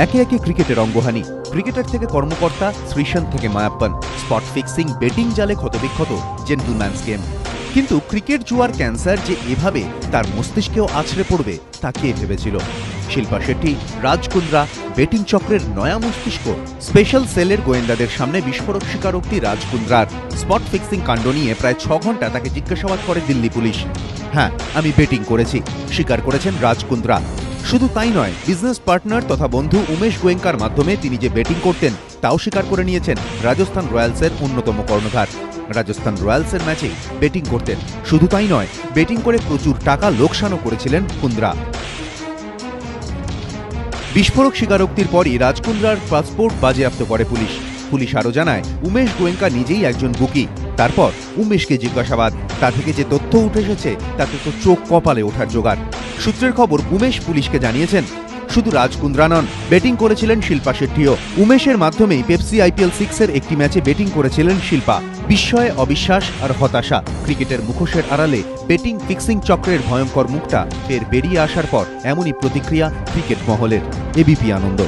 একে একে ক্রিকেটের অঙ্গহানি, ক্রিকেটার থেকে কর্মকর্তা, শ্রীশান্ত থেকে মায়াপ্পান, স্পট ফিক্সিং, বেটিং জালে ক্ষতবিক্ষত জেন্টলম্যানস গেম। কিন্তু ক্রিকেট জুয়ার ক্যান্সার যে এভাবে তার মস্তিষ্কেও আছড়ে পড়বে তা কে ভেবেছিল? শিল্পা শেট্টি, রাজ কুন্দ্রা, বেটিং চক্রের নয়া মস্তিষ্ক। স্পেশাল সেলের গোয়েন্দাদের সামনে বিস্ফোরক স্বীকারোক্তি রাজ কুন্দ্রার। স্পট ফিক্সিং কাণ্ড নিয়ে প্রায় 6 ঘন্টা তাকে জিজ্ঞাসাবাদ করে দিল্লি পুলিশ। হ্যাঁ, আমি বেটিং করেছি, স্বীকার করেছেন রাজ কুন্দ্রা। শুধু তাই নয়, বিজনেস পার্টনার তথা বন্ধু উমেশ গোয়েঙ্কার মাধ্যমে তিনি যে বেটিং করতেন তাও স্বীকার করে নিয়েছেন রাজস্থান রয়্যালসের অন্যতম কর্ণধার। রাজস্থান রয়্যালসের ম্যাচে বেটিং করতেন। শুধু তাই নয়, বেটিং করে প্রচুর টাকা লোকসানও করেছিলেন কুন্দ্রা। বিস্ফোরক স্বীকারোক্তির পরই রাজ কুন্দ্রার পাসপোর্ট বাজেয়াপ্ত করে পুলিশ। পুলিশ আরও জানায়, উমেশ গোয়েঙ্কা নিজেই একজন বুকি। তারপর উমেশকে জিজ্ঞাসাবাদ, তা থেকে যে তথ্য উঠে এসেছে তাতে তো চোখ কপালে ওঠার জোগাড়। সূত্রের খবর, উমেশ পুলিশকে জানিয়েছেন, শুধু রাজ কুন্দ্রা নন, বেটিং করেছিলেন শিল্পা শেট্টিও। উমেশের মাধ্যমেই পেপসি IPL 6-এর একটি ম্যাচে বেটিং করেছিলেন শিল্পা। বিস্ময়ে অবিশ্বাস আর হতাশা। ক্রিকেটের মুখোশের আড়ালে বেটিং ফিক্সিং চক্রের ভয়ঙ্কর মুখটা ফের বেরিয়ে আসার পর এমনই প্রতিক্রিয়া ক্রিকেট মহলের। ABP আনন্দ।